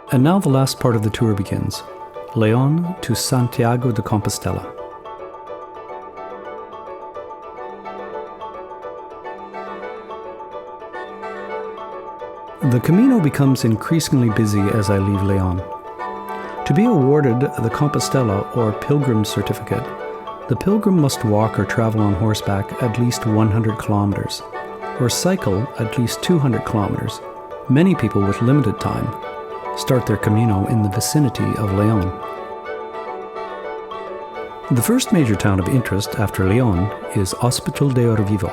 And now the last part of the tour begins. León to Santiago de Compostela. The Camino becomes increasingly busy as I leave León. To be awarded the Compostela or Pilgrims certificate, the pilgrim must walk or travel on horseback at least 100 kilometers, or cycle at least 200 kilometers. Many people with limited time start their Camino in the vicinity of León. The first major town of interest after León is Hospital de Orvivo.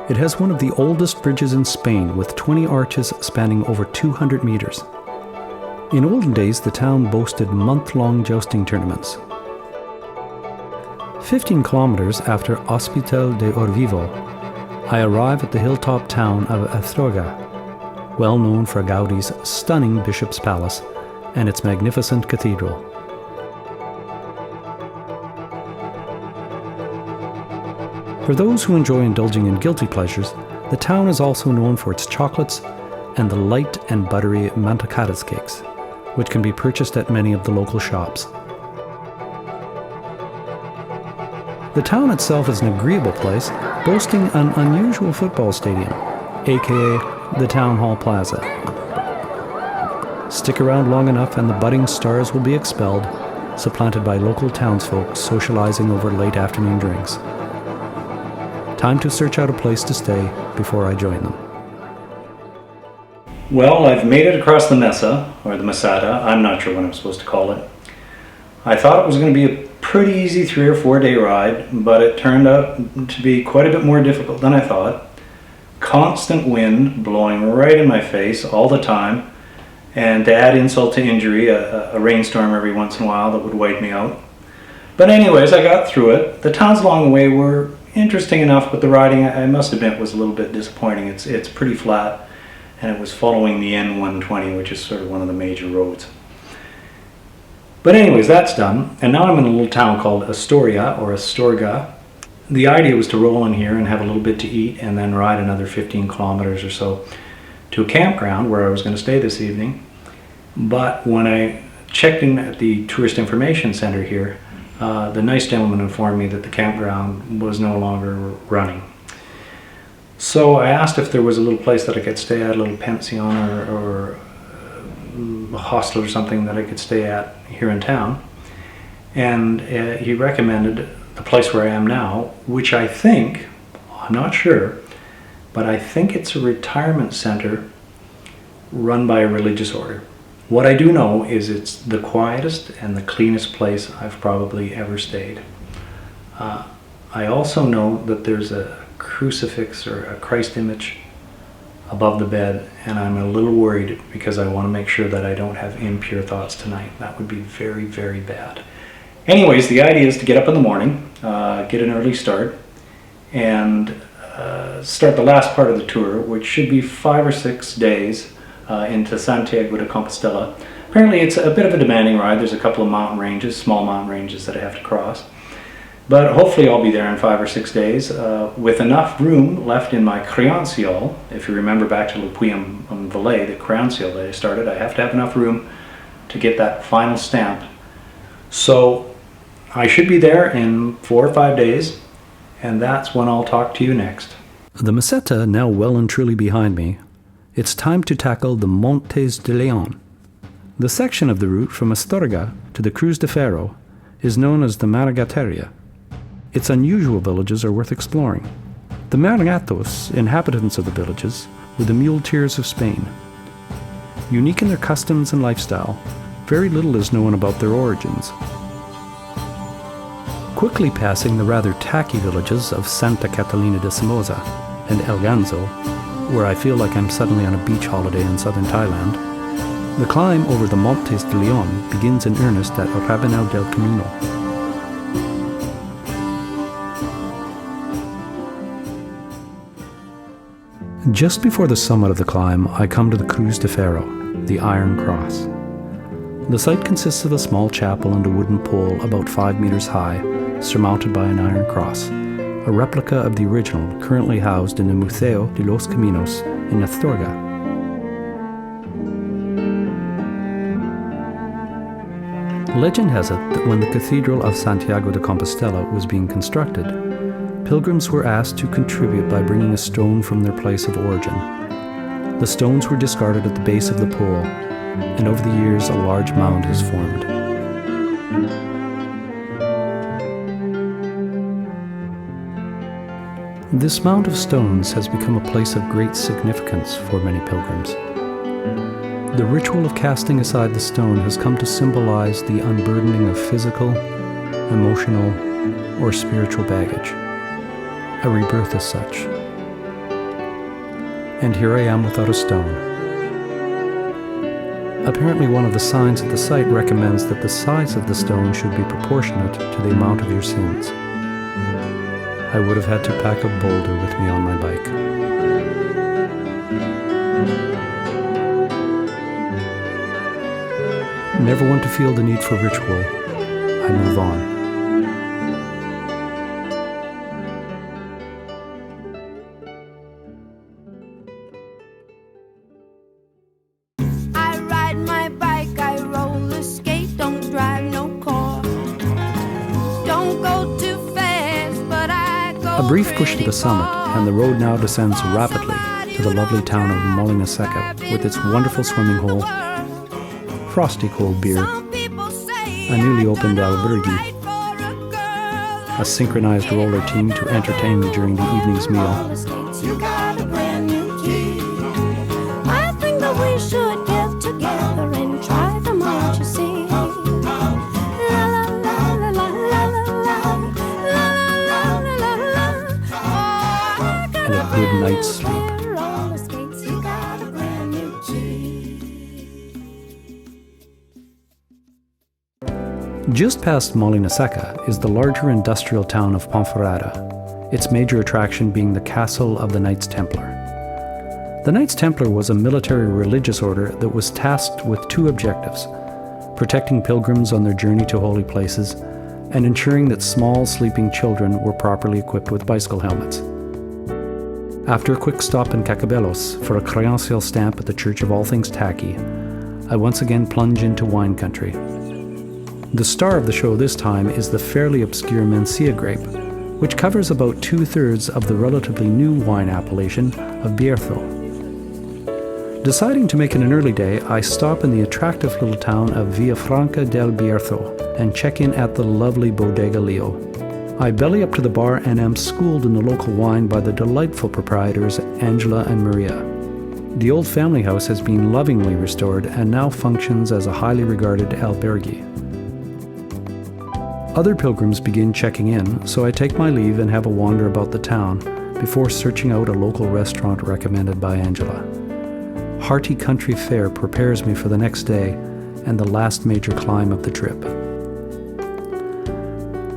It has one of the oldest bridges in Spain with 20 arches spanning over 200 meters. In olden days, the town boasted month-long jousting tournaments. 15 kilometers after Hospital de Orvivo, I arrive at the hilltop town of Astorga, well known for Gaudi's stunning Bishop's Palace and its magnificent cathedral. For those who enjoy indulging in guilty pleasures, the town is also known for its chocolates and the light and buttery Mantecadas cakes, which can be purchased at many of the local shops. The town itself is an agreeable place, boasting an unusual football stadium, aka the Town Hall Plaza. Stick around long enough and the budding stars will be expelled, supplanted by local townsfolk socializing over late afternoon drinks. Time to search out a place to stay before I join them. Well, I've made it across the Mesa, or the Meseta, I'm not sure what I'm supposed to call it. I thought it was going to be a pretty easy 3 or 4 day ride, but it turned out to be quite a bit more difficult than I thought. Constant wind blowing right in my face all the time, and to add insult to injury, a rainstorm every once in a while that would wipe me out. But anyways, I got through it. The towns along the way were interesting enough, but the riding, I must admit, was a little bit disappointing. It's pretty flat, and it was following the N120, which is sort of one of the major roads. But anyways, that's done, and now I'm in a little town called Astorga, or Astorga. The idea was to roll in here and have a little bit to eat and then ride another 15 kilometers or so to a campground where I was going to stay this evening. But when I checked in at the tourist information center here, the nice gentleman informed me that the campground was no longer running. So I asked if there was a little place that I could stay at, a little pension or a hostel or something that I could stay at here in town, and he recommended the place where I am now, which I think, I'm not sure, but I think it's a retirement center run by a religious order. What I do know is it's the quietest and the cleanest place I've probably ever stayed. I also know that there's a crucifix or a Christ image above the bed, and I'm a little worried because I want to make sure that I don't have impure thoughts tonight. That would be very, very bad. Anyways, the idea is to get up in the morning, get an early start, and start the last part of the tour, which should be 5 or 6 days into Santiago de Compostela. Apparently it's a bit of a demanding ride. There's a couple of mountain ranges, small mountain ranges that I have to cross. But hopefully I'll be there in 5 or 6 days with enough room left in my créanciol. If you remember back to Puy-en-Velay, the créanciol that I started, I have to have enough room to get that final stamp. So I should be there in 4 or 5 days, and that's when I'll talk to you next. The Meseta now well and truly behind me, it's time to tackle the Montes de León. The section of the route from Astorga to the Cruz de Ferro is known as the Maragateria. Its unusual villages are worth exploring. The Maragatos, inhabitants of the villages, were the muleteers of Spain. Unique in their customs and lifestyle, very little is known about their origins. Quickly passing the rather tacky villages of Santa Catalina de Somoza and El Ganzo, where I feel like I'm suddenly on a beach holiday in southern Thailand, the climb over the Montes de León begins in earnest at Rabanal del Camino. Just before the summit of the climb, I come to the Cruz de Ferro, the Iron Cross. The site consists of a small chapel and a wooden pole about 5 meters high, surmounted by an iron cross, a replica of the original currently housed in the Museo de los Caminos in Astorga. Legend has it that when the Cathedral of Santiago de Compostela was being constructed, pilgrims were asked to contribute by bringing a stone from their place of origin. The stones were discarded at the base of the pole, and over the years a large mound has formed. This mound of stones has become a place of great significance for many pilgrims. The ritual of casting aside the stone has come to symbolize the unburdening of physical, emotional, or spiritual baggage. A rebirth as such. And here I am without a stone. Apparently one of the signs at the site recommends that the size of the stone should be proportionate to the amount of your sins. I would have had to pack a boulder with me on my bike. Never want to feel the need for ritual. I move on. A brief push to the summit, and the road now descends rapidly to the lovely town of Molina Seca with its wonderful swimming hole, frosty cold beer, a newly opened albergue, a synchronized roller team to entertain me during the evening's meal. I think that we should get together and try them out, you see. And a good night's sleep. Just past Molina Seca is the larger industrial town of Ponferrada, its major attraction being the castle of the Knights Templar. The Knights Templar was a military religious order that was tasked with two objectives: protecting pilgrims on their journey to holy places and ensuring that small sleeping children were properly equipped with bicycle helmets. After a quick stop in Cacabelos for a credencial stamp at the Church of All Things Tacky, I once again plunge into wine country. The star of the show this time is the fairly obscure Mencia grape, which covers about 2/3 of the relatively new wine appellation of Bierzo. Deciding to make it an early day, I stop in the attractive little town of Villafranca del Bierzo and check in at the lovely Albergue Leo. I belly up to the bar and am schooled in the local wine by the delightful proprietors Angela and Maria. The old family house has been lovingly restored and now functions as a highly regarded albergue. Other pilgrims begin checking in, so I take my leave and have a wander about the town before searching out a local restaurant recommended by Angela. Hearty country fare prepares me for the next day and the last major climb of the trip.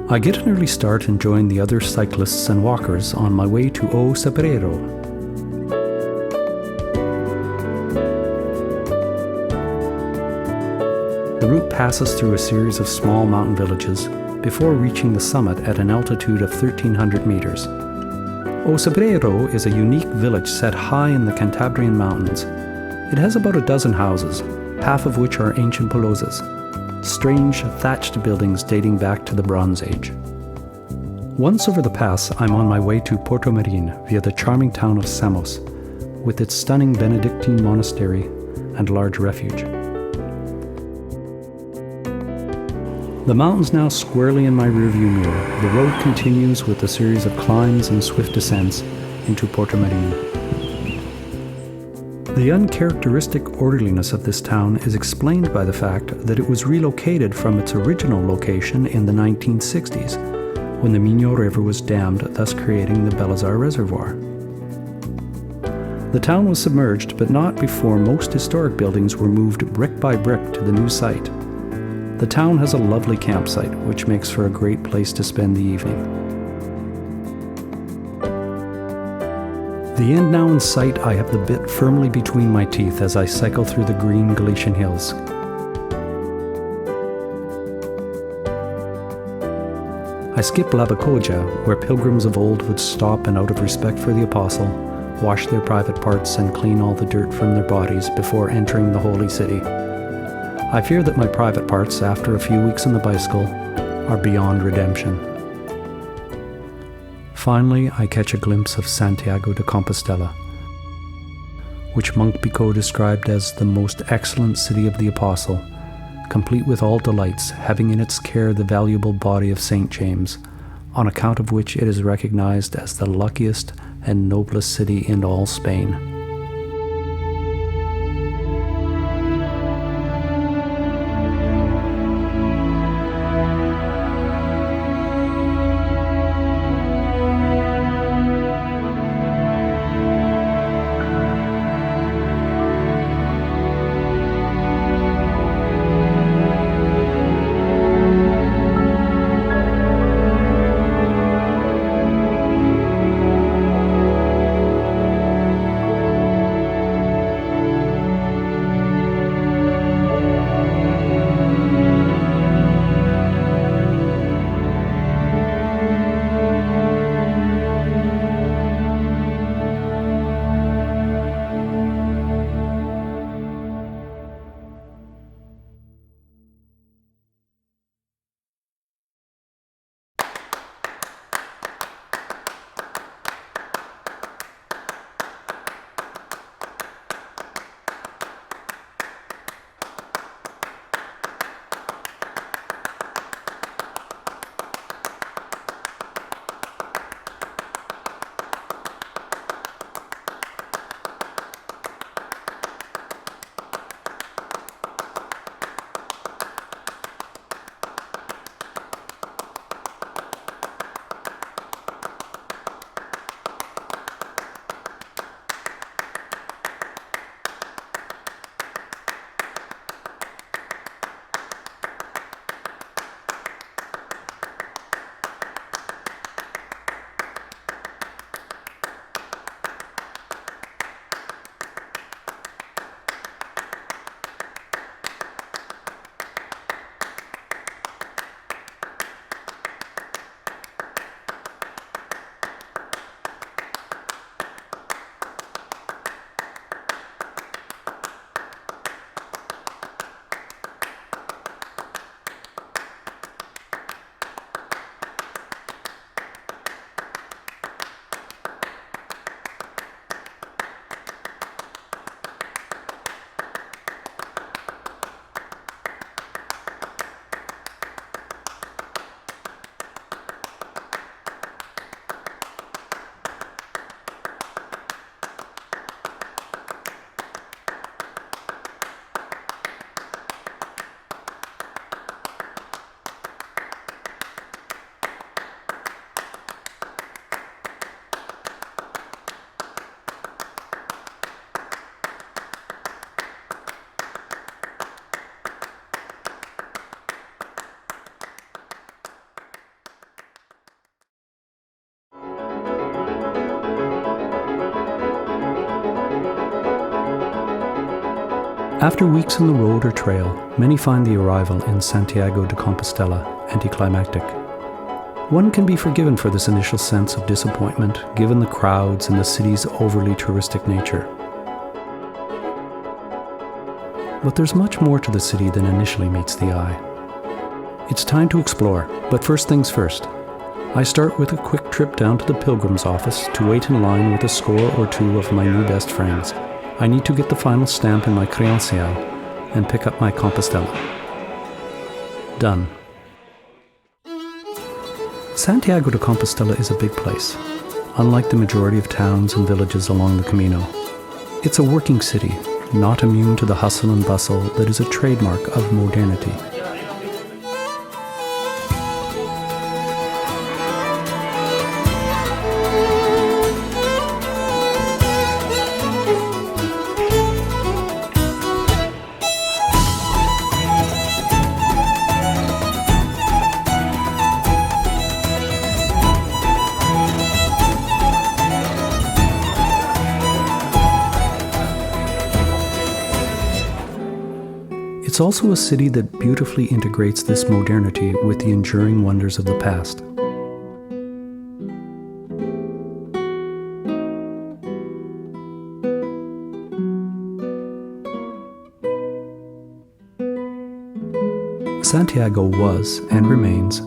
I get an early start and join the other cyclists and walkers on my way to O Cebreiro. The route passes through a series of small mountain villages before reaching the summit at an altitude of 1,300 meters. O Cebreiro is a unique village set high in the Cantabrian mountains. It has about a dozen houses, half of which are ancient palozas, strange thatched buildings dating back to the Bronze Age. Once over the pass, I'm on my way to Porto Marin via the charming town of Samos, with its stunning Benedictine monastery and large refuge. The mountains now squarely in my rearview mirror, the road continues with a series of climbs and swift descents into Porto Marin. The uncharacteristic orderliness of this town is explained by the fact that it was relocated from its original location in the 1960s, when the Minho River was dammed, thus creating the Belazar Reservoir. The town was submerged, but not before most historic buildings were moved brick by brick to the new site. The town has a lovely campsite, which makes for a great place to spend the evening. The end now in sight, I have the bit firmly between my teeth as I cycle through the green Galician hills. I skip Labacoja, where pilgrims of old would stop and out of respect for the apostle, wash their private parts and clean all the dirt from their bodies before entering the holy city. I fear that my private parts, after a few weeks on the bicycle, are beyond redemption. Finally, I catch a glimpse of Santiago de Compostela, which Monk Bicot described as the most excellent city of the Apostle, complete with all delights, having in its care the valuable body of St. James, on account of which it is recognized as the luckiest and noblest city in all Spain. After weeks on the road or trail, many find the arrival in Santiago de Compostela anticlimactic. One can be forgiven for this initial sense of disappointment, given the crowds and the city's overly touristic nature. But there's much more to the city than initially meets the eye. It's time to explore, but first things first. I start with a quick trip down to the Pilgrims office to wait in line with a score or two of my new best friends. I need to get the final stamp in my crédential and pick up my Compostela. Done. Santiago de Compostela is a big place, unlike the majority of towns and villages along the Camino. It's a working city, not immune to the hustle and bustle that is a trademark of modernity. It's also a city that beautifully integrates this modernity with the enduring wonders of the past. Santiago was, and remains,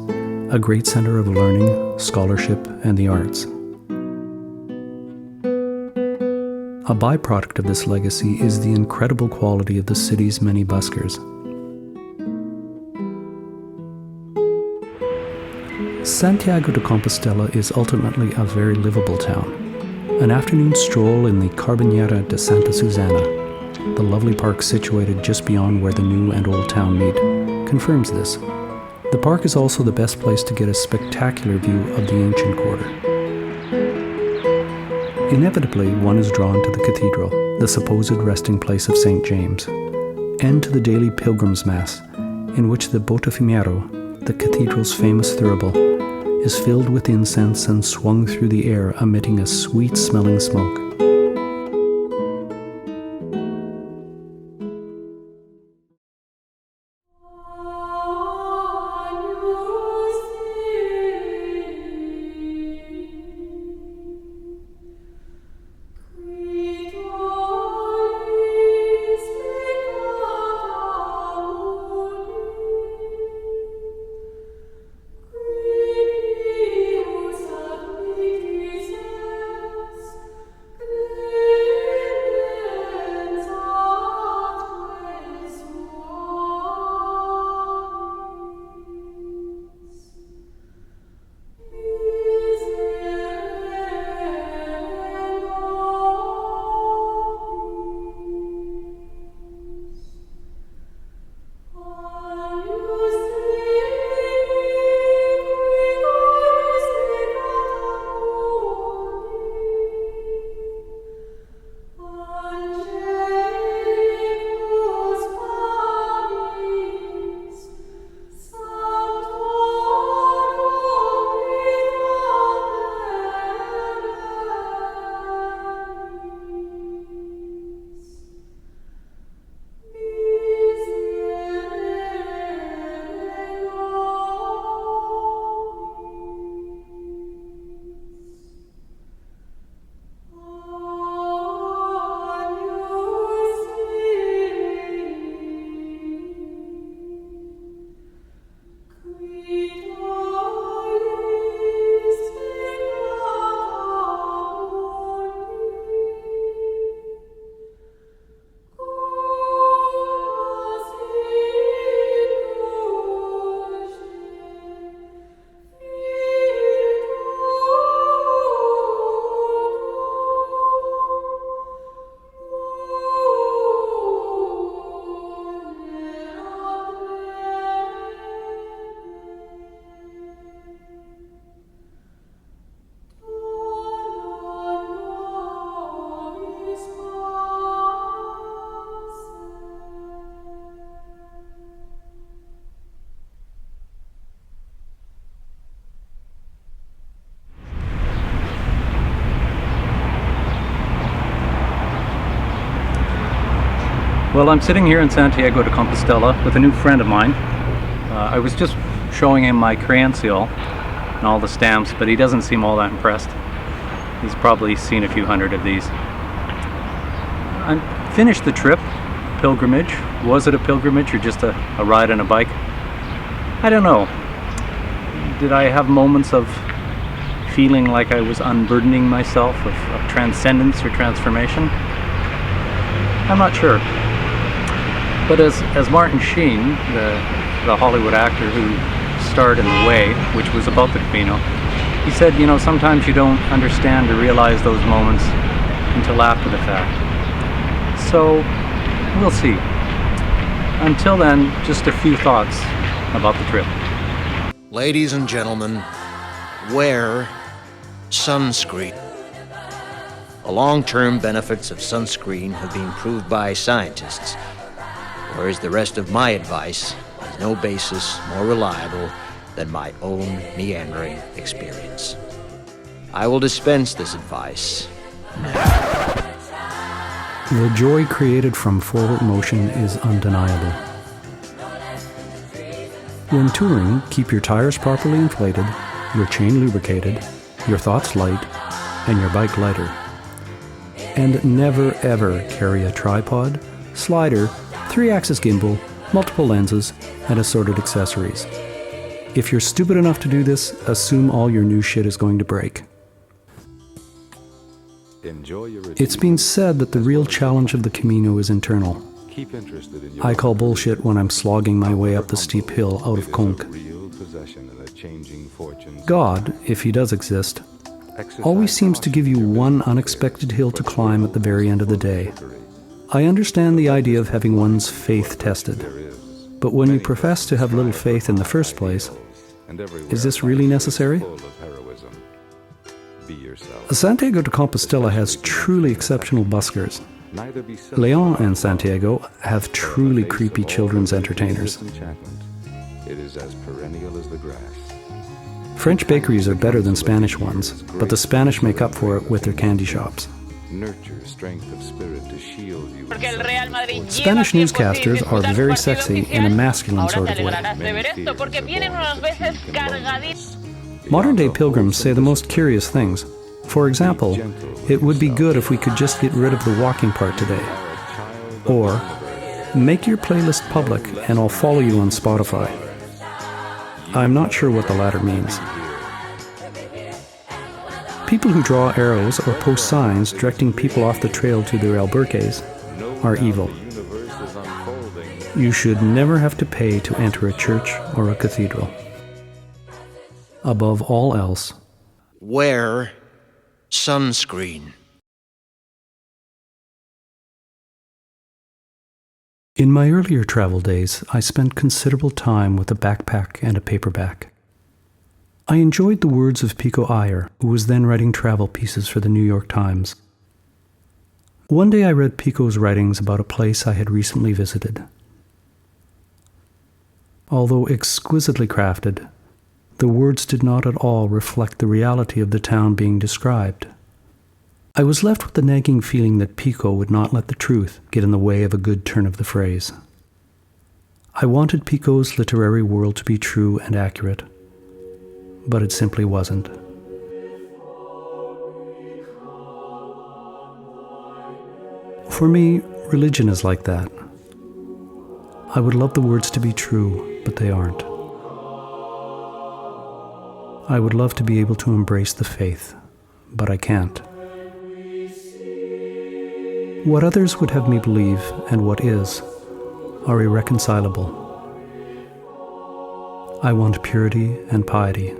a great center of learning, scholarship, and the arts. A byproduct of this legacy is the incredible quality of the city's many buskers. Santiago de Compostela is ultimately a very livable town. An afternoon stroll in the Carbonera de Santa Susana, the lovely park situated just beyond where the new and old town meet, confirms this. The park is also the best place to get a spectacular view of the ancient quarter. Inevitably, one is drawn to the Cathedral, the supposed resting place of St. James, and to the daily Pilgrims Mass, in which the Botafumeiro, the cathedral's famous thurible, is filled with incense and swung through the air, emitting a sweet-smelling smoke. Well, I'm sitting here in Santiago de Compostela with a new friend of mine. I was just showing him my credencial and all the stamps, but he doesn't seem all that impressed. He's probably seen a few hundred of these. I finished the trip, pilgrimage. Was it a pilgrimage or just a ride on a bike? I don't know. Did I have moments of feeling like I was unburdening myself of transcendence or transformation? I'm not sure. But as Martin Sheen, the Hollywood actor who starred in The Way, which was about the Camino, he said, you know, sometimes you don't understand or realize those moments until after the fact. So, we'll see. Until then, just a few thoughts about the trip. Ladies and gentlemen, wear sunscreen. The long-term benefits of sunscreen have been proved by scientists, whereas the rest of my advice has no basis more reliable than my own meandering experience. I will dispense this advice now. The joy created from forward motion is undeniable. When touring, keep your tires properly inflated, your chain lubricated, your thoughts light, and your bike lighter. And never ever carry a tripod, slider, 3-axis gimbal, multiple lenses, and assorted accessories. If you're stupid enough to do this, assume all your new shit is going to break. It's been said that the real challenge of the Camino is internal. I call bullshit when I'm slogging my way up the steep hill out of Conques. God, if he does exist, always seems to give you one unexpected hill to climb at the very end of the day. I understand the idea of having one's faith tested, but when you profess to have little faith in the first place, is this really necessary? Santiago de Compostela has truly exceptional buskers. León and Santiago have truly creepy children's entertainers. French bakeries are better than Spanish ones, but the Spanish make up for it with their candy shops. Spanish newscasters are very sexy in a masculine sort of way. Modern-day pilgrims say the most curious things. For example, it would be good if we could just get rid of the walking part today. Or, make your playlist public and I'll follow you on Spotify. I'm not sure what the latter means. People who draw arrows or post signs directing people off the trail to their albergues are evil. You should never have to pay to enter a church or a cathedral. Above all else, Wear sunscreen. in my earlier travel days, I spent considerable time with a backpack and a paperback. I enjoyed the words of Pico Iyer, who was then writing travel pieces for the New York Times. One day I read Pico's writings about a place I had recently visited. Although exquisitely crafted, the words did not at all reflect the reality of the town being described. I was left with the nagging feeling that Pico would not let the truth get in the way of a good turn of the phrase. I wanted Pico's literary world to be true and accurate, but it simply wasn't. For me, religion is like that. I would love the words to be true, but they aren't. I would love to be able to embrace the faith, but I can't. What others would have me believe, and what is, are irreconcilable. I want purity and piety,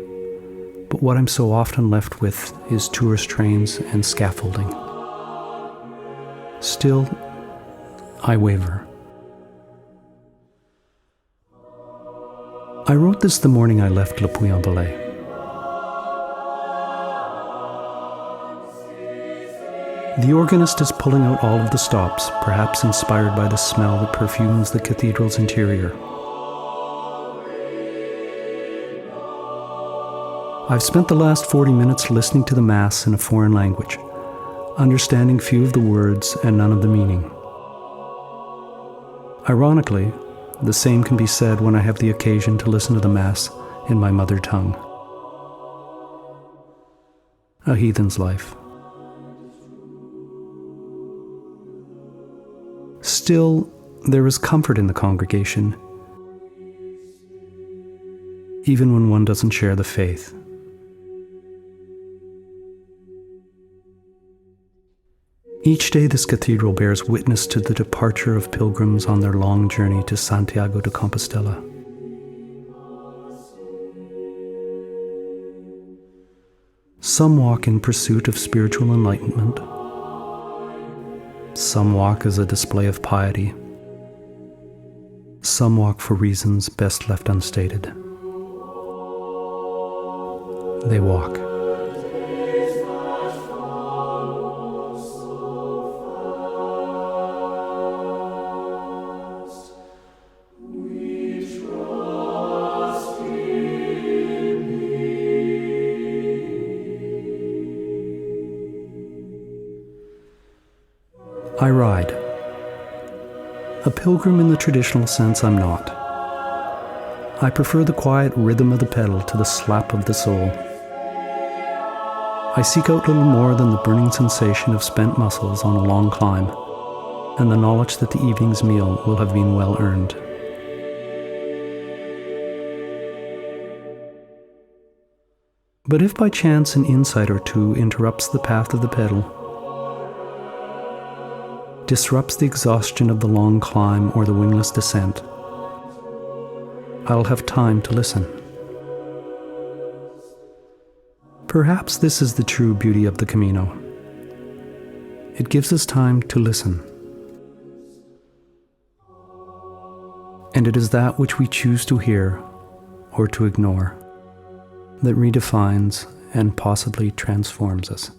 but what I'm so often left with is tourist trains and scaffolding. Still, I waver. I wrote this the morning I left Le Puy-en-Velay. The organist is pulling out all of the stops, perhaps inspired by the smell that perfumes the cathedral's interior. I've spent the last 40 minutes listening to the Mass in a foreign language, understanding few of the words and none of the meaning. Ironically, the same can be said when I have the occasion to listen to the Mass in my mother tongue. A heathen's life. Still, there is comfort in the congregation, even when one doesn't share the faith. Each day this cathedral bears witness to the departure of pilgrims on their long journey to Santiago de Compostela. Some walk in pursuit of spiritual enlightenment. Some walk as a display of piety. Some walk for reasons best left unstated. They walk. I ride. A pilgrim in the traditional sense I'm not. I prefer the quiet rhythm of the pedal to the slap of the sole. I seek out little more than the burning sensation of spent muscles on a long climb, and the knowledge that the evening's meal will have been well earned. But if by chance an insight or two interrupts the path of the pedal, disrupts the exhaustion of the long climb or the wingless descent, I'll have time to listen. Perhaps this is the true beauty of the Camino. It gives us time to listen. And it is that which we choose to hear or to ignore that redefines and possibly transforms us.